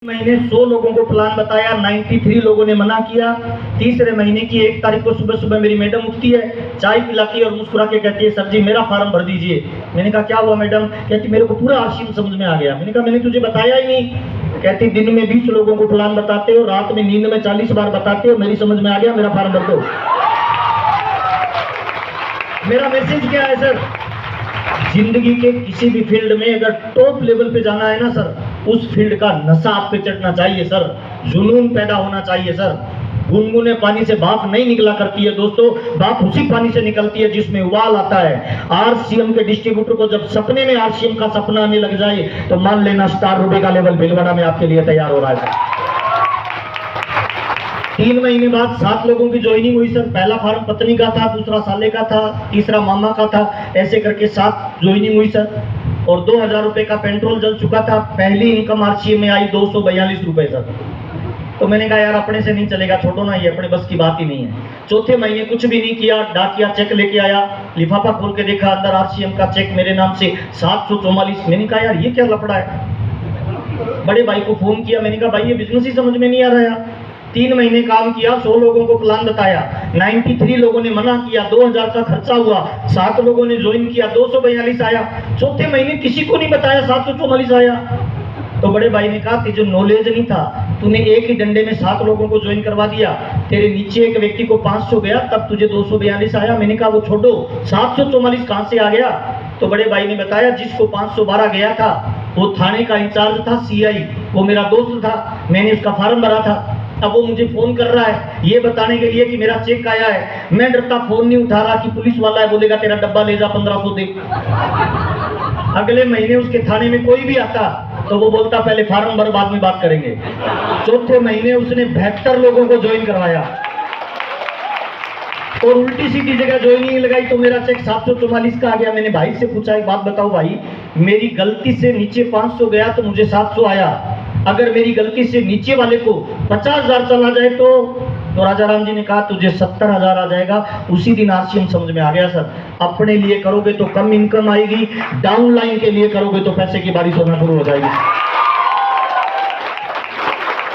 महीने 100 लोगों को प्लान बताया, 93 लोगों ने मना किया। तीसरे महीने की 1 तारीख को सुबह सुबह मेरी मैडम उठती है, चाय पिलाती है और मुस्कुरा के कहती है, सर जी मेरा फार्म भर दीजिए। मैंने कहा क्या हुआ मैडम? कहती मेरे को पूरा आरसीएम समझ में आ गया। मैंने कहा मैंने तुझे बताया ही नहीं। कहती दिन में 20 लोगों को प्लान बताते हो, रात में नींद में 40 बार बताते हो, मेरी समझ में आ गया, मेरा फार्म भर दो। मेरा मैसेज क्या है सर? जिंदगी के किसी भी फील्ड में अगर टॉप लेवल पे जाना है ना सर, उस फील्ड का नशा आप पे चढ़ना चाहिए सर, जुनून पैदा होना चाहिए सर। गुनगुने पानी से भाप नहीं निकला करती है दोस्तों, भाप उसी पानी से निकलती है जिसमें उबाल आता है। आरसीएम के डिस्ट्रीब्यूटर को जब सपने में आरसीएम का सपना आने लग जाए तो मान लेना स्टार रुपए का लेवल भीलवाड़ा में आपके लिए तैयार हो रहा है। 3 महीने बाद 7 लोगों की ज्वाइनिंग हुई सर। पहला फार्म पत्नी का था, दूसरा साले का था, तीसरा मामा का था, ऐसे करके 7 ज्वाइनिंग हुई सर। और 2000 रुपए का पेट्रोल जल चुका था। पहली इनकम आरसीएम में आई 242 रुपए सर। तो मैंने कहा यार अपने से नहीं चलेगा, छोड़ो ना, ये अपने बस की बात ही नहीं है। चौथे महीने कुछ भी नहीं किया, डाकिया चेक लेके आया, लिफाफा खोल के देखा, अंदर आरसीएम का चेक मेरे नाम से 744। मैंने कहा यार ये क्या लफड़ा है। बड़े भाई को फोन किया, मैंने कहा भाई ये बिजनेस ही समझ में नहीं आ रहा है। 3 महीने काम किया, 100 लोगों को प्लान बताया, 93 लोगों ने मना किया, 2000 का खर्चा हुआ, 7 लोगों ने ज्वाइन किया, 242 आया। चौथे महीने किसी को नहीं बताया, 744 आया। तो बड़े भाई ने कहा तुझे नॉलेज नहीं था, तूने एक ही डंडे में 7 लोगों को ज्वाइन करवा दिया, तेरे नीचे एक व्यक्ति को 500 गया तब तुझे 242 आया। मैंने कहा वो छोड़ो, 744 कहां से आ गया? तो बड़े भाई ने बताया जिसको 512 गया था वो थाने का इंचार्ज था, सीआई, वो मेरा दोस्त था, मैंने उसका फार्म भरा था। अब वो मुझे फोन कर रहा है ये बताने के लिए कि मेरा चेक आया है। मैं डरता फोन नहीं उठा रहा कि पुलिस वाला है, बोलेगा तेरा डब्बा ले जा 1500 दे। अगले महीने उसके थाने में कोई भी आता तो वो बोलता पहले फार्म भर बाद में बात करेंगे। चौथे महीने उसने 72 लोगों को ज्वाइन करवाया और उल्टी सीधी जगह ज्वाइनिंग लगाई तो मेरा चेक 744 का आ गया। मैंने भाई से पूछा एक बात बताओ भाई, मेरी गलती से नीचे 500 गया तो मुझे 700 आया, अगर मेरी गलती से नीचे वाले को 50,000 चला जाए तो राजा राम जी ने कहा तुझे 70,000 आ जाएगा। उसी दिन आरसीएम समझ में आ गया सर। अपने लिए करोगे तो कम इनकम आएगी, डाउन लाइन के लिए करोगे तो पैसे की बारिश होना शुरू हो जाएगी।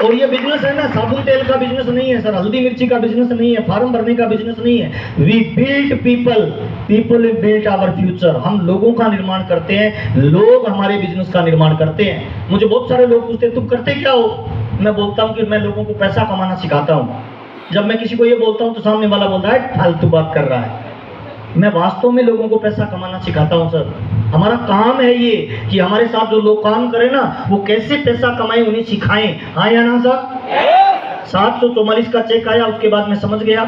और ये बिजनेस है ना, साबुन तेल का बिजनेस नहीं है सर, हल्दी मिर्ची का बिजनेस नहीं है, फार्म भरने का बिजनेस नहीं है। We build people, people build our future. हम लोगों का निर्माण करते हैं, लोग हमारे बिजनेस का निर्माण करते हैं। मुझे बहुत सारे लोग पूछते हैं तुम करते क्या हो? मैं बोलता हूँ कि मैं लोगों को पैसा कमाना सिखाता हूँ। जब मैं किसी को ये बोलता हूँ तो सामने वाला बोलता है फालतू बात कर रहा है। मैं वास्तव में लोगों को पैसा कमाना सिखाता हूँ सर। हमारा काम है ये कि हमारे साथ जो लोग काम करें ना वो कैसे पैसा कमाएं, उन्हें सिखाएं। हाँ या ना सर? 744 का चेक आया, उसके बाद मैं समझ गया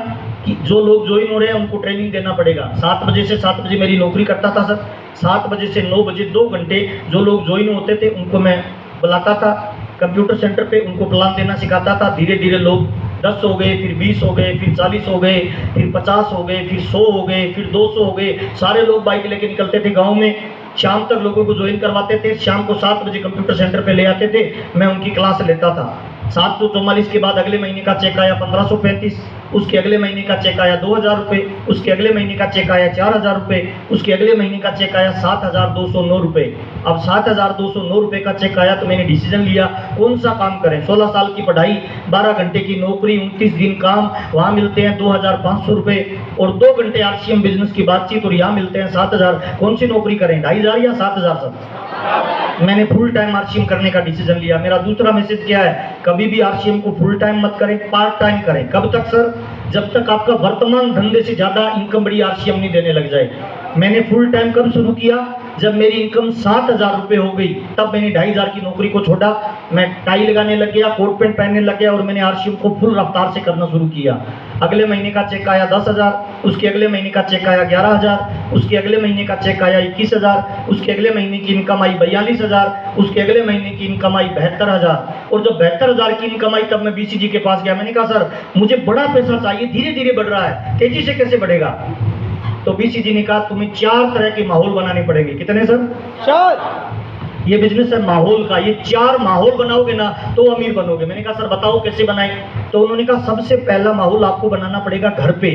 कि जो लोग ज्वाइन हो रहे हैं उनको ट्रेनिंग देना पड़ेगा। 7 बजे से 7 बजे मेरी नौकरी करता था सर। 7 बजे से 9 बजे 2 घंटे जो लोग ज्वाइन होते थे उनको मैं बुलाता था कंप्यूटर सेंटर पे, उनको प्लान देना सिखाता था। धीरे धीरे लोग 10 हो गए, फिर 20 हो गए, फिर 40 हो गए, फिर 50 हो गए, फिर 100 हो गए, फिर 200 हो गए। सारे लोग बाइक लेके निकलते थे गांव में, शाम तक लोगों को ज्वाइन करवाते थे। शाम को 7 बजे कंप्यूटर सेंटर पे ले आते थे, मैं उनकी क्लास लेता था। 744 के बाद अगले महीने का चेक आया 1535, उसके अगले महीने का चेक आया 2000 रुपये, उसके अगले महीने का चेक आया 4000 रुपये, उसके अगले महीने का चेक आया 7209 रुपये। अब 7209 रुपये का चेक आया तो मैंने डिसीजन लिया कौन सा काम करें। 16 साल की पढ़ाई, 12 घंटे की नौकरी, 29 दिन काम, वहाँ मिलते हैं 2500 रुपये, और 2 घंटे आरसीएम बिजनेस की बातचीत और यहाँ मिलते हैं 7000। कौन सी नौकरी करें, 2500 या 7000 सर? मैंने फुल टाइम आरसीएम करने का डिसीजन लिया। मेरा दूसरा मैसेज क्या है, कभी भी आरसीएम को फुल टाइम मत करें, पार्ट टाइम करें। कब तक सर? जब तक आपका वर्तमान धंधे से ज्यादा इनकम बड़ी आरसीएम नहीं देने लग जाए। मैंने फुल टाइम कब शुरू किया? जब मेरी इनकम 7000 रुपये हो गई, तब मैंने 2500 की नौकरी को छोड़ा, मैं टाई लगाने लग गया, कोट पैंट पहनने लग गया और मैंने आरसीएम को फुल रफ्तार से करना शुरू किया। अगले महीने का चेक आया 10,000, उसके अगले महीने का चेक आया 11,000, उसके अगले महीने का चेक आया 21,000, उसके अगले महीने की इनकम आई 42,000, उसके अगले महीने की इनकम आई 72,000। और जब 72,000 की इनकम आई तब मैं बीसीजी के पास गया। मैंने कहा सर मुझे बड़ा पैसा चाहिए, धीरे धीरे बढ़ रहा है, तेजी से कैसे बढ़ेगा? तो बीसीजी ने कहा तुम्हें 4 तरह के माहौल बनाने पड़ेंगे। कितने सर? 4। ये बिजनेस है माहौल का, ये 4 माहौल बनाओगे ना तो अमीर बनोगे। मैंने कहा सर बताओ कैसे बनाएं? तो उन्होंने कहा सबसे पहला माहौल आपको बनाना पड़ेगा घर पे।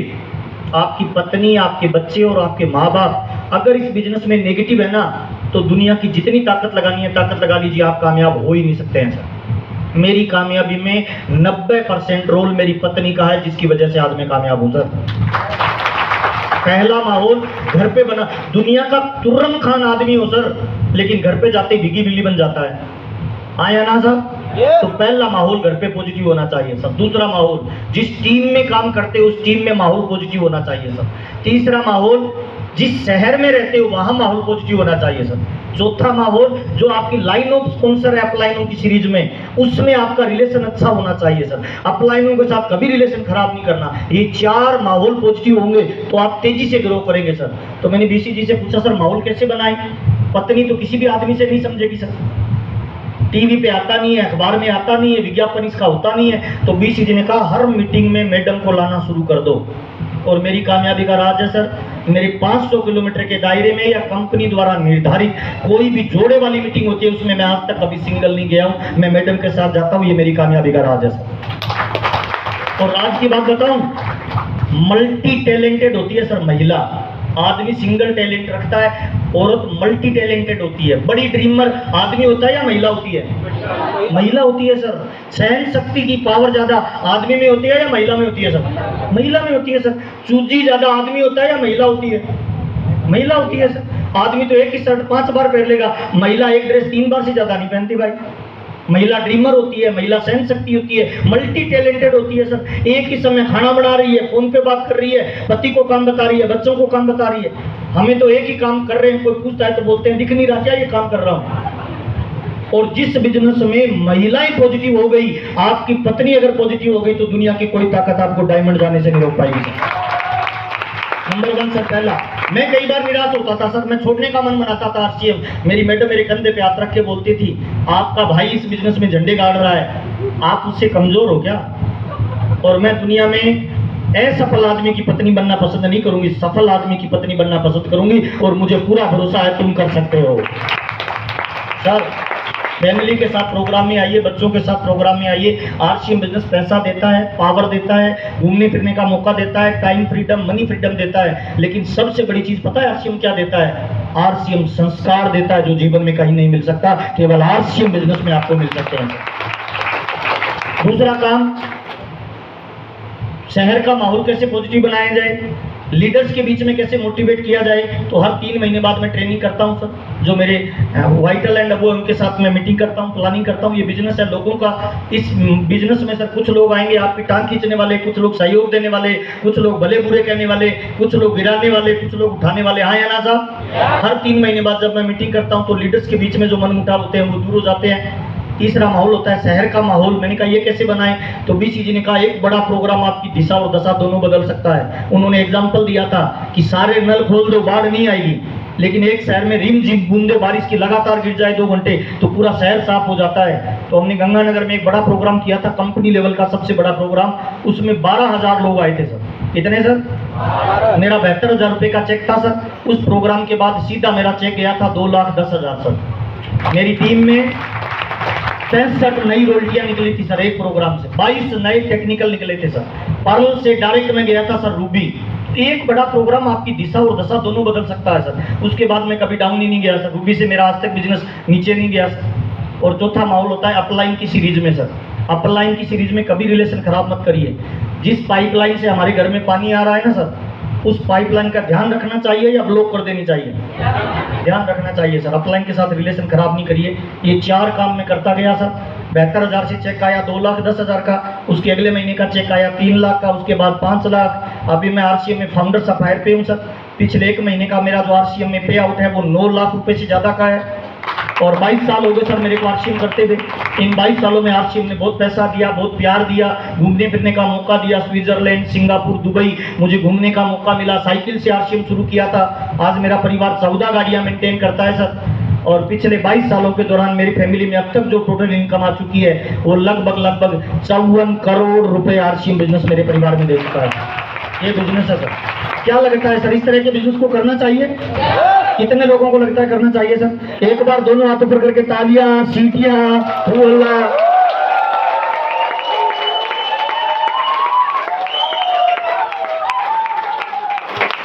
आपकी पत्नी, आपके बच्चे और आपके माँ बाप अगर इस बिजनेस में नेगेटिव है ना तो दुनिया की जितनी ताकत लगानी है ताकत लगा लीजिए, आप कामयाब हो ही नहीं सकते हैं सर। मेरी कामयाबी में 90% रोल मेरी पत्नी का है, जिसकी वजह से आज मैं कामयाब हूं सर। पहला माहौल घर पे बना, दुनिया का तुर्रम खान आदमी हो सर, लेकिन घर पे जाते ही भीगी बिल्ली बन जाता है, आया ना सर। तो पहला माहौल घर पे पॉजिटिव होना चाहिए सर। दूसरा माहौल, जिस टीम में काम करते हो उस टीम में माहौल पॉजिटिव होना चाहिए सर। तीसरा माहौल, जिस शहर में रहते हो वहां माहौल पॉजिटिव होना चाहिए सर। चौथा माहौल, जो आपकी लाइन ऑफ स्पॉन्सर है अपलाइनों की सीरीज में, उसमें आपका रिलेशन अच्छा होना चाहिए सर। अपलाइनों के साथ कभी रिलेशन खराब नहीं करना। ये 4 माहौल पॉजिटिव होंगे तो आप तेजी से ग्रो करेंगे सर। तो मैंने बीसी जी से पूछा, सर माहौल कैसे बनाएं? पत्नी तो किसी भी आदमी से नहीं समझेगी सर, टीवी पे आता नहीं है, अखबार में आता नहीं है, विज्ञापन इसका होता नहीं है। तो बीसी जी ने कहा, हर मीटिंग में मैडम को लाना शुरू कर दो। और मेरी कामयाबी का राज है सर, मेरे 500 किलोमीटर के दायरे में या कंपनी द्वारा निर्धारित कोई भी जोड़े वाली मीटिंग होती है, उसमें मैं आज तक कभी सिंगल नहीं गया हूं, मैं मैडम के साथ जाता हूं। ये मेरी कामयाबी का राज है सर। और राज की बात बताऊं, मल्टी टैलेंटेड होती है सर महिला। आदमी सिंगल टैलेंट रखता है, औरत मल्टी टैलेंटेड होती है। बड़ी ड्रीमर आदमी होता है या महिला होती है? महिला होती है सर। सहन शक्ति की पावर ज्यादा आदमी में होती है या महिला में होती है सर? महिला में होती है सर। चूजी ज्यादा आदमी होता है या महिला होती है? महिला होती है सर। आदमी तो एक ही शर्ट 5 बार पहन लेगा, महिला एक ड्रेस 3 बार से ज्यादा नहीं पहनती भाई। महिला ड्रीमर होती है, महिला सहन शक्ति होती है, मल्टी टैलेंटेड होती है सर। एक ही समय खाना बना रही है, फोन पे बात कर रही है, पति को काम बता रही है, बच्चों को काम बता रही है। हमें तो एक ही काम कर रहे हैं, कोई पूछता है तो बोलते हैं दिख नहीं रहा क्या ये काम कर रहा हूं। और जिस बिजनेस में महिलाएं पॉजिटिव हो गई, आपकी पत्नी अगर पॉजिटिव हो गई, तो दुनिया की कोई ताकत आपको डायमंड जाने से नहीं रोक पाएगी सर। Number 1 sir. पहला, मैं कई बार निराश होता था सर, मैं छोड़ने का मन बनाता था आरसीएम। मेरी मैडम मेरे कंधे पे हाथ रख के बोलती थी, आपका भाई इस बिजनेस में झंडे गाड़ रहा है, आप उससे कमजोर हो क्या? और मैं दुनिया में असफल आदमी की पत्नी बनना पसंद नहीं करूंगी, सफल आदमी की पत्नी बनना पसंद करूंगी। और मुझे पूरा भरोसा है तुम कर सकते हो सर। फैमिली के साथ प्रोग्राम में आइए, बच्चों के साथ प्रोग्राम में आइए। आरसीएम बिजनेस पैसा देता है, पावर देता है, घूमने फिरने का मौका देता है, टाइम फ्रीडम, मनी फ्रीडम देता है। लेकिन सबसे बड़ी चीज पता है आरसीएम क्या देता है? आरसीएम संस्कार देता है, जो जीवन में कहीं नहीं मिल सकता, केवल आरसीएम बिजनेस में आपको मिल सकते हैं। दूसरा काम, शहर का माहौल कैसे पॉजिटिव बनाया जाए, लीडर्स के बीच में कैसे मोटिवेट किया जाए। तो हर 3 महीने बाद मैं ट्रेनिंग करता हूं सर। जो मेरे वाइटल एंड अबो उनके साथ मैं मीटिंग करता हूं, प्लानिंग करता हूं। ये बिजनेस है लोगों का। इस बिजनेस में सर कुछ लोग आएंगे आपकी टांग खींचने वाले, कुछ लोग सहयोग देने वाले, कुछ लोग भले बुरे कहने वाले, कुछ लोग गिराने वाले, कुछ लोग उठाने वाले। हाँ या ना साहब? हर 3 महीने बाद जब मैं मीटिंग करता हूं तो लीडर्स के बीच में जो मनमुटाव होते हैं वो दूर हो जाते हैं। तीसरा माहौल होता है शहर का माहौल। मैंने कहा ये कैसे बनाएं? तो बीसी जी ने कहा, एक बड़ा प्रोग्राम आपकी दिशा और दशा दोनों बदल सकता है। उन्होंने एग्जांपल दिया था कि सारे नल खोल दो, बाढ़ नहीं आएगी, लेकिन एक शहर में रिम झिम बूंदे बारिश की लगातार गिर जाए 2 घंटे तो पूरा शहर साफ हो जाता है। तो हमने गंगानगर में एक बड़ा प्रोग्राम किया था, कंपनी लेवल का सबसे बड़ा प्रोग्राम। उसमें 12,000 लोग आए थे सर। कितने सर? मेरा 72,000 रुपए का चेक था सर। उस प्रोग्राम के बाद सीधा मेरा चेक गया था 2,10,000 सर। मेरी टीम में 65 नई रोल्टियां निकली थी सर एक प्रोग्राम से। 22 नए टेक्निकल निकले थे सर। पर्ल से डायरेक्ट में गया था सर रूबी। एक बड़ा प्रोग्राम आपकी दिशा और दशा दोनों बदल सकता है सर। उसके बाद मैं कभी डाउन ही नहीं गया सर। रूबी से मेरा आज तक बिजनेस नीचे नहीं गया सर। और चौथा माहौल होता है अपलाइन की सीरीज में सर। अपलाइन की सीरीज में कभी रिलेशन खराब मत करिए। जिस पाइपलाइन से हमारे घर में पानी आ रहा है ना सर, उस पाइपलाइन का ध्यान रखना चाहिए या ब्लॉक कर देनी चाहिए? ध्यान रखना चाहिए सर। अपलाइन के साथ रिलेशन खराब नहीं करिए। ये 4 काम मैं करता गया सर। 72,000 से चेक आया 2,10,000 का। उसके अगले महीने का चेक आया 3 लाख का। उसके बाद 5 लाख। अभी मैं आरसीएम में फाउंडर सफायर पे हूँ सर। पिछले 1 महीने का मेरा जो आरसीएम में पे आउट है वो 9 लाख रुपए से ज्यादा का है। और 22 साल हो गए सर मेरे को आरसीएम करते हुए। इन 22 सालों में आरसीएम ने बहुत पैसा दिया, बहुत प्यार दिया, घूमने फिरने का मौका दिया। स्विट्जरलैंड, सिंगापुर, दुबई मुझे घूमने का मौका मिला। साइकिल से आरसीएम शुरू किया था। आज मेरा परिवार 14 गाड़ियां मेंटेन करता है सर। और पिछले 22 सालों के दौरान मेरी फैमिली में अब तक जो टोटल इनकम आ चुकी है वो लगभग 54 करोड़ रुपए आरसीएम बिजनेस मेरे परिवार में दे चुका है। ये बिजनेस है सर। क्या लगता है सर, इस तरह के बिजनेस को करना चाहिए? कितने लोगों को लगता है करना चाहिए सर? एक बार दोनों हाथों पर करके तालियां, सीटियां,